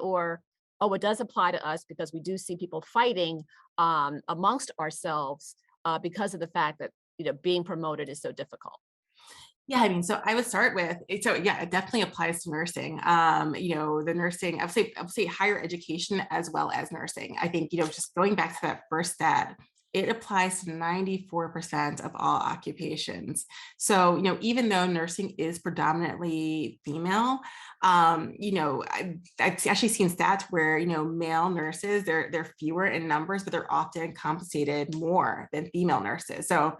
or it does apply to us because we do see people fighting amongst ourselves because of the fact that being promoted is so difficult. Yeah, I mean, so I would start with, so yeah, it definitely applies to nursing. The nursing, I would say higher education as well as nursing. I think, just going back to that first stat, it applies to 94% of all occupations. So, even though nursing is predominantly female, I've actually seen stats where, male nurses, they're fewer in numbers, but they're often compensated more than female nurses. So,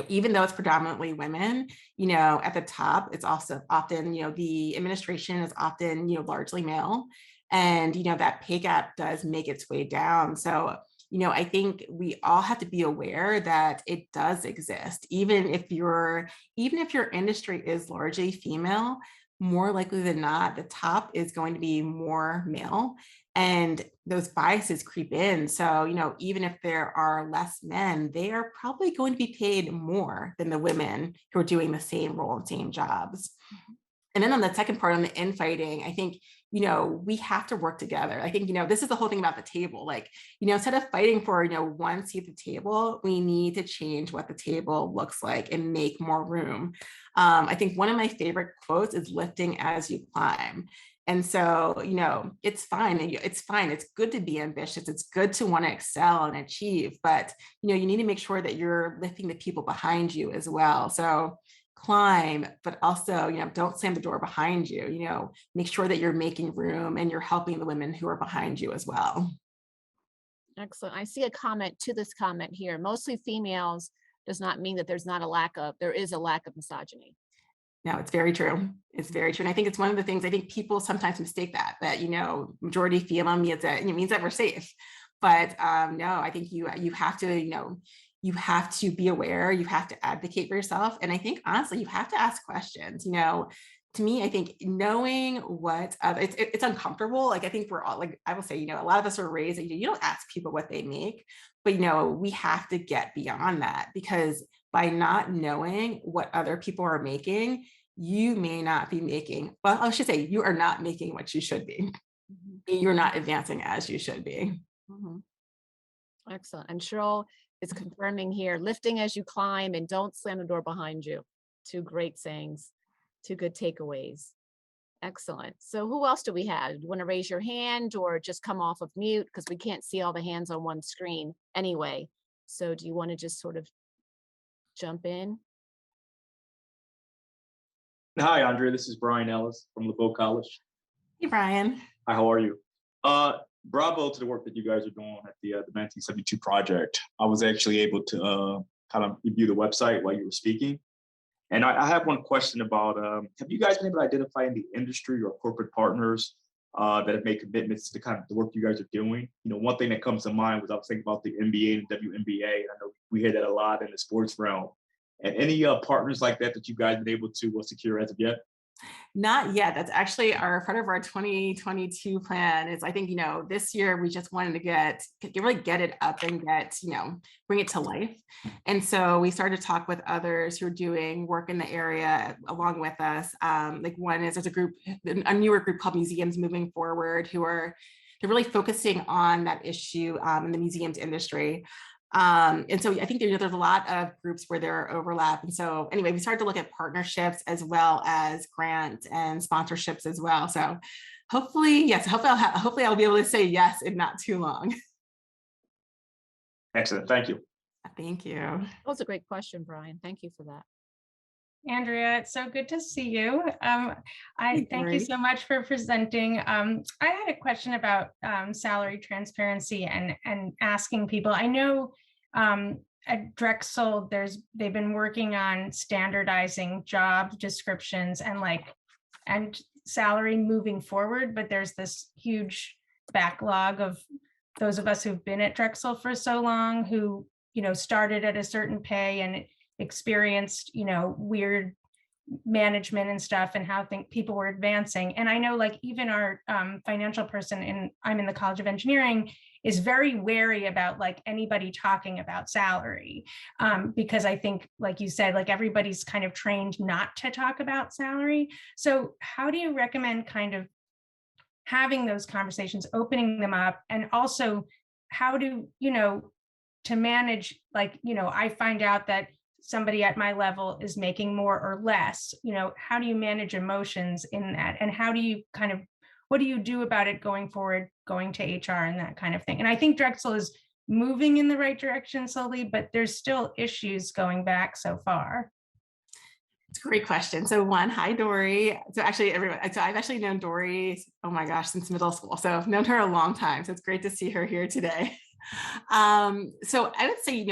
even though it's predominantly women, at the top, it's also often, the administration is often, largely male, and, that pay gap does make its way down. So, I think we all have to be aware that it does exist, even if your industry is largely female, more likely than not, the top is going to be more male. And those biases creep in. So, even if there are less men, they are probably going to be paid more than the women who are doing the same role and same jobs. And then on the second part, on the infighting, I think, we have to work together. I think, this is the whole thing about the table. Like, instead of fighting for, one seat at the table, we need to change what the table looks like and make more room. I think one of my favorite quotes is lifting as you climb. And so, it's fine. It's fine. It's good to be ambitious. It's good to want to excel and achieve, but, you need to make sure that you're lifting the people behind you as well. So climb, but also, don't slam the door behind you, make sure that you're making room and you're helping the women who are behind you as well. Excellent. I see a comment to this comment here. Mostly females does not mean that there is a lack of misogyny. No, it's very true. It's very true. And I think it's one of the things I think people sometimes mistake that majority female means that means that we're safe. But no, I think you have to, you have to be aware, you have to advocate for yourself. And I think honestly, you have to ask questions. To me, I think knowing what it's uncomfortable. Like I think we're all like, I will say, a lot of us are raised that you don't ask people what they make, but we have to get beyond that, because by not knowing what other people are making, you may not be making, well, I should say you are not making what you should be. You're not advancing as you should be. Excellent. And Cheryl is confirming here, lifting as you climb and don't slam the door behind you. Two great sayings, two good takeaways. Excellent. So who else do we have? Do you want to raise your hand or just come off of mute? Because we can't see all the hands on one screen anyway. So do you want to just sort of jump in? Hi, Andrea. This is Brian Ellis from LeBeau College. Hey, Brian. Hi, how are you? Bravo to the work that you guys are doing at the 1972 project. I was actually able to kind of review the website while you were speaking. And I have one question about, have you guys been able to identify in the industry or corporate partners that have made commitments to kind of the work you guys are doing? One thing that comes to mind was I was thinking about the NBA and WNBA. I know we hear that a lot in the sports realm. And any partners like that you guys been able to secure as of yet? Not yet. That's actually part of our 2022 plan is I think, this year we just wanted to really get it up and bring it to life. And so we started to talk with others who are doing work in the area along with us. Like one is there's a newer group called Museums Moving Forward they're really focusing on that issue in the museums industry. And so I think there's a lot of groups where there are overlap. And so anyway, we started to look at partnerships as well as grants and sponsorships as well. So hopefully, yes, hopefully I'll be able to say yes in not too long. Excellent. Thank you. Thank you. That was a great question, Brian. Thank you for that. Andrea, it's so good to see you. I thank you so much for presenting. I had a question about salary transparency and asking people. I know at Drexel, they've been working on standardizing job descriptions and salary moving forward, but there's this huge backlog of those of us who've been at Drexel for so long who started at a certain pay and experienced, weird management and stuff and how people were advancing. And I know even our financial person I'm in the College of Engineering is very wary about anybody talking about salary because I think, like you said, everybody's kind of trained not to talk about salary. So how do you recommend kind of having those conversations, opening them up, and also how to manage, I find out that somebody at my level is making more or less, how do you manage emotions in that? And what do you do about it going forward, going to HR and that kind of thing? And I think Drexel is moving in the right direction slowly, but there's still issues going back so far. It's a great question. So one, hi, Dory. So actually I've actually known Dory, oh my gosh, since middle school. So I've known her a long time. So it's great to see her here today. So I would say,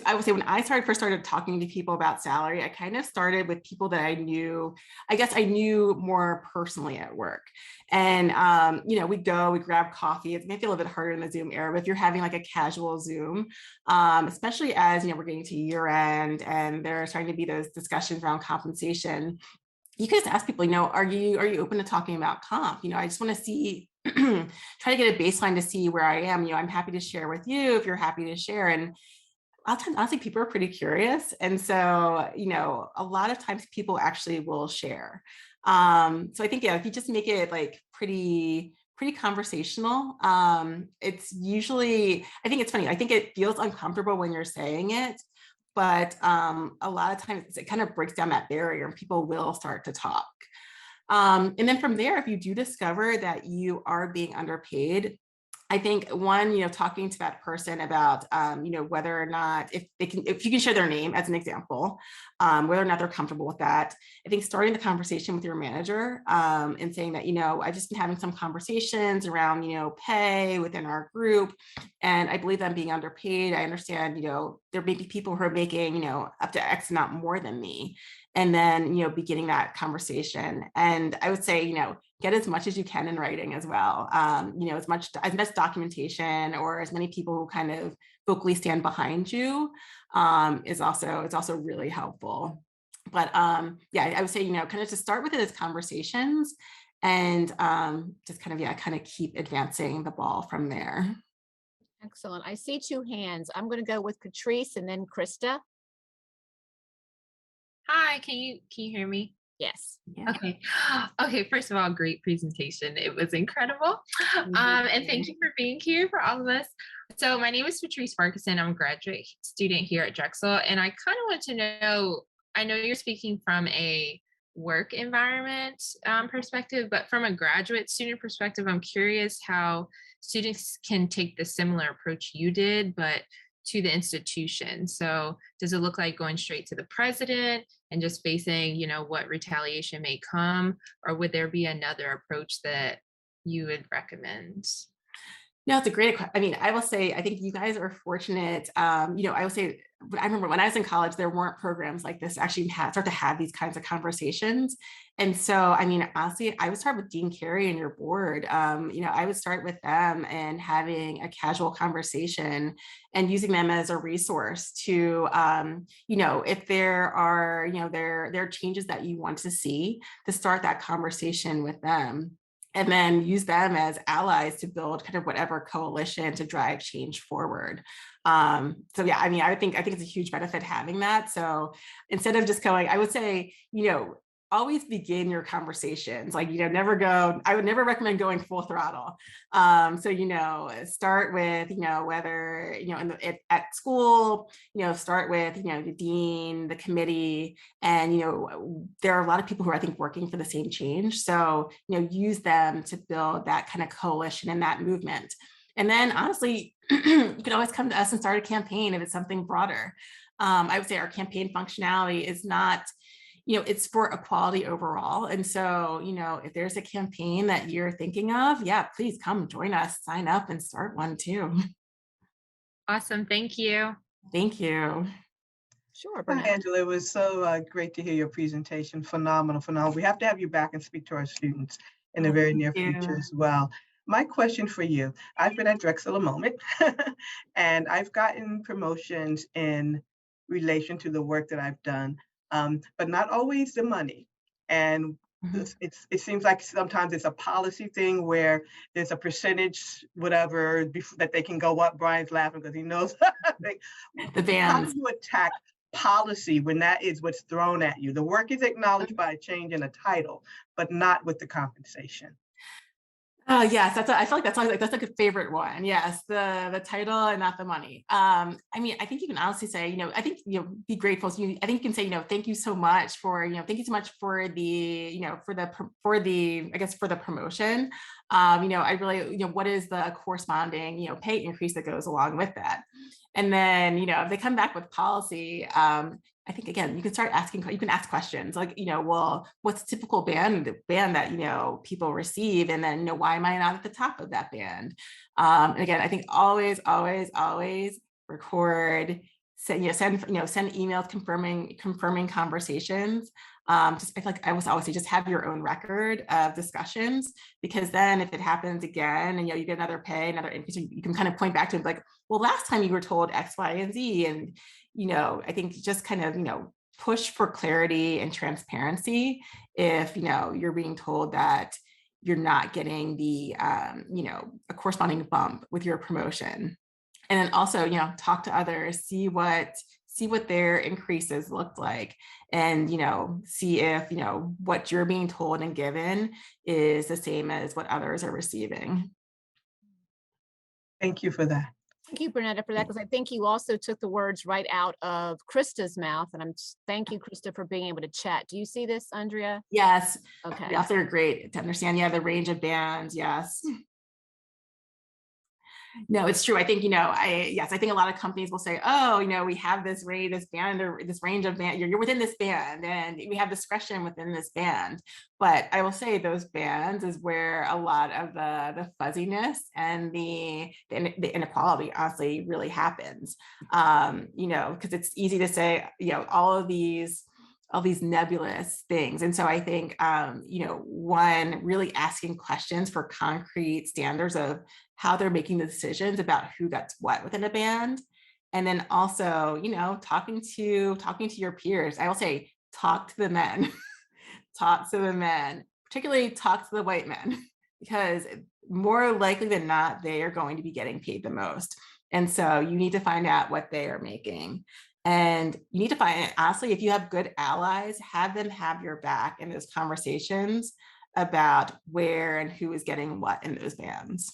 I would say when I first started talking to people about salary, I kind of started with people that I knew more personally at work. And, we'd grab coffee. It may feel a little bit harder in the Zoom era, but if you're having a casual Zoom, especially as, we're getting to year end and there are starting to be those discussions around compensation, you can just ask people, are you open to talking about comp? I just want to see try to get a baseline to see where I am. I'm happy to share with you if you're happy to share. And honestly, people are pretty curious. And so, a lot of times people actually will share. So I think, if you just make it like pretty conversational, it's usually, I think it's funny. I think it feels uncomfortable when you're saying it, but a lot of times it kind of breaks down that barrier and people will start to talk. And then from there, if you do discover that you are being underpaid, I think one, talking to that person about, whether or not, if you can share their name as an example, whether or not they're comfortable with that. I think starting the conversation with your manager and saying that, I've just been having some conversations around, pay within our group, and I believe I'm being underpaid. I understand, there may be people who are making, up to X amount more than me. And then, beginning that conversation. And I would say, get as much as you can in writing as well. As much documentation or as many people who kind of vocally stand behind you is also really helpful. But I would say, kind of just start with it as conversations and just kind of keep advancing the ball from there. Excellent. I see two hands. I'm going to go with Catrice and then Krista. Hi, can you hear me? Yes. Yeah. Okay. First of all, great presentation. It was incredible. And thank you for being here for all of us. So my name is Patrice Farquharson. I'm a graduate student here at Drexel. And I kind of want to know, I know you're speaking from a work environment perspective, but from a graduate student perspective, I'm curious how students can take the similar approach you did, but to the institution. So does it look like going straight to the president and just facing, what retaliation may come, or would there be another approach that you would recommend? No, it's a great question. I mean, I will say, I think you guys are fortunate. I will say, I remember when I was in college, there weren't programs like this actually start to have these kinds of conversations. And so, I mean, honestly, I would start with Dean Carey and your board. I would start with them and having a casual conversation and using them as a resource to, if there are, there are changes that you want to see, to start that conversation with them. And then use them as allies to build kind of whatever coalition to drive change forward. So yeah, I mean, I think it's a huge benefit having that. So instead of just going, I would say, always begin your conversations. Like, I would never recommend going full throttle. So, start with, whether, at school, start with, the dean, the committee, and, there are a lot of people who are, I think, working for the same change. So, use them to build that kind of coalition and that movement. And then honestly, you can always come to us and start a campaign if it's something broader. I would say our campaign functionality is not, it's for equality overall. And so, if there's a campaign that you're thinking of, yeah, please come join us, sign up and start one too. Awesome. Thank you. Thank you. Sure. Hi, Angela. It was so great to hear your presentation. Phenomenal. We have to have you back and speak to our students in the very near future as well. My question for you, I've been at Drexel a moment and I've gotten promotions in relation to the work that I've done, but not always the money. And it seems like sometimes it's a policy thing where there's a percentage, whatever, that they can go up. Brian's laughing because he knows. The bands. How do you attack policy when that is what's thrown at you? The work is acknowledged by a change in a title, but not with the compensation. Yes, I feel like that's like a favorite one. Yes, the title and not the money. I mean, I think you can honestly say, I think, be grateful. So I think you can say, thank you so much for, thank you so much for the, for the promotion. I really, what is the corresponding, pay increase that goes along with that? And then, if they come back with policy, I think, again, you can start asking, you can ask questions like, well, what's the typical band that, people receive? And then, why am I not at the top of that band? And again, I think always record, send emails confirming conversations. I feel like I was always say, just have your own record of discussions, because then if it happens again and, you get another increase, you can kind of point back to it like, well, last time you were told X, Y, and Z. And, I think just kind of, push for clarity and transparency if, you're being told that, you're not getting the, a corresponding bump with your promotion. And then also, talk to others, see what their increases look like, and, see if, what you're being told and given is the same as what others are receiving. Thank you for that. Thank you, Bernetta, for that, because I think you also took the words right out of Krista's mouth. And thank you, Krista, for being able to chat. Do you see this, Andrea? Yes. Okay. Yes, they're great to understand. Yeah, the range of bands. Yes. No, it's true. I think, I think a lot of companies will say, oh, we have this band or this range of band, you're within this band and we have discretion within this band. But I will say those bands is where a lot of the fuzziness and the inequality honestly really happens. Because it's easy to say, all these nebulous things. And so I think, one, really asking questions for concrete standards of how they're making the decisions about who gets what within a band. And then also, talking to your peers. I will say, talk to the men, talk to the men, particularly talk to the white men, because more likely than not, they are going to be getting paid the most. And so you need to find out what they are making. And you need to find, honestly, if you have good allies, have them have your back in those conversations about where and who is getting what in those bands.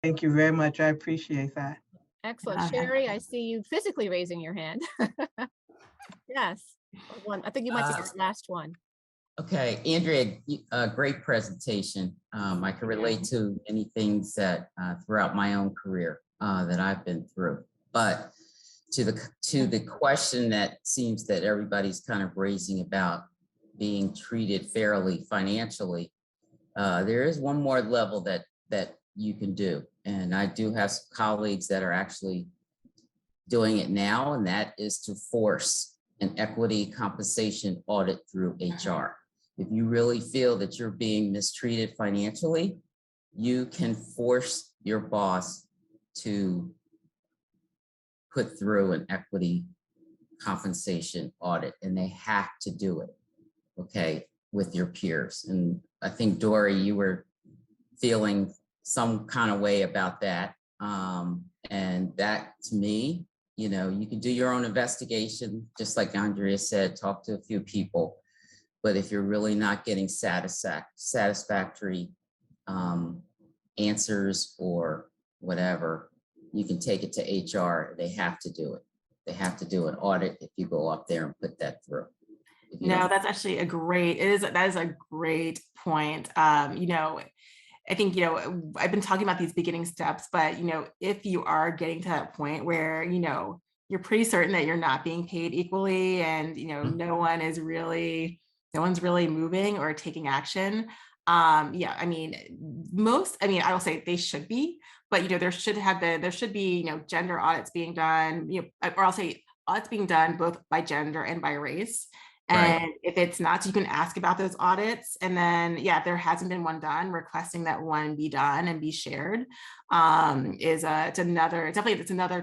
Thank you very much. I appreciate that. Excellent. Sherry, I see you physically raising your hand. Yes. I think you might be the last one. Okay, Andrea, great presentation. I can relate to many things that throughout my own career that I've been through. But to the question that seems that everybody's kind of raising about being treated fairly financially, there is one more level that you can do. And I do have some colleagues that are actually doing it now, and that is to force an equity compensation audit through HR. If you really feel that you're being mistreated financially, you can force your boss to put through an equity compensation audit, and they have to do it, okay, with your peers. And I think, Dory, you were feeling some kind of way about that. And that, to me, you can do your own investigation, just like Andrea said, talk to a few people. But if you're really not getting satisfactory answers or whatever, you can take it to HR. They have to do it. They have to do an audit if you go up there and put that through. No, that's actually that is a great point. I think, I've been talking about these beginning steps, but, if you are getting to that point where, you're pretty certain that you're not being paid equally and, no one's really moving or taking action. I will say they should be, but, there should be, gender audits being done, or I'll say audits being done both by gender and by race. And right. If it's not, so you can ask about those audits. And then, if there hasn't been one done, requesting that one be done and be shared it's another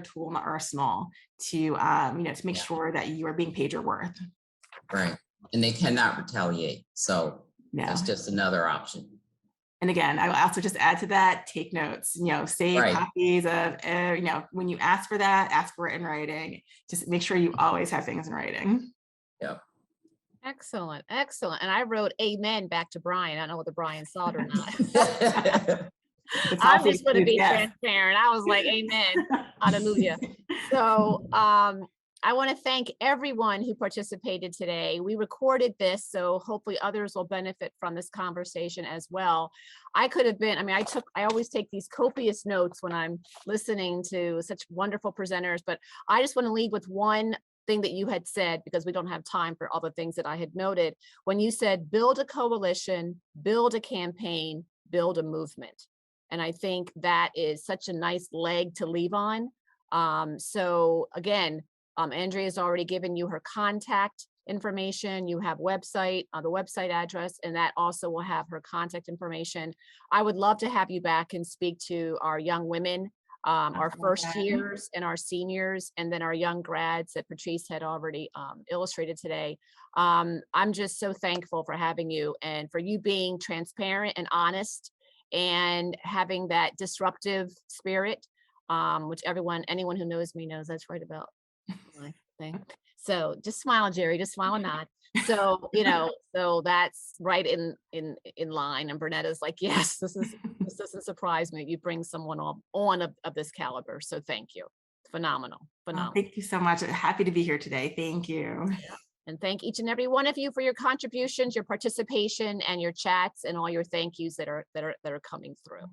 tool in the arsenal to, to make sure that you are being paid your worth. Right. And they cannot retaliate. So that's just another option. And again, I will also just add to that, take notes, save copies of, when you ask for that, ask for it in writing. Just make sure you always have things in writing. Yep. Excellent. Excellent. And I wrote amen back to Brian. I don't know whether Brian saw it or not. I'm just going to be transparent. I was like, amen. Hallelujah. So I want to thank everyone who participated today. We recorded this, so hopefully others will benefit from this conversation as well. I always take these copious notes when I'm listening to such wonderful presenters, but I just want to leave with one thing that you had said, because we don't have time for all the things that I had noted. When you said, build a coalition, build a campaign, build a movement. And I think that is such a nice leg to leave on. So again, Andrea's already given you her contact information. You have the website address, and that also will have her contact information. I would love to have you back and speak to our young women our first that. years and our seniors, and then our young grads that Patrice had already illustrated today. I'm just so thankful for having you and for you being transparent and honest and having that disruptive spirit, which anyone who knows me knows that's right about my thing. So just smile, Jerry, just smile and nod. So, so that's right in line. And Bernetta's like, yes, this doesn't surprise me. You bring someone on of this caliber. So thank you. Phenomenal. Oh, thank you so much. Happy to be here today. Thank you. Yeah. And thank each and every one of you for your contributions, your participation, and your chats, and all your thank yous that are coming through.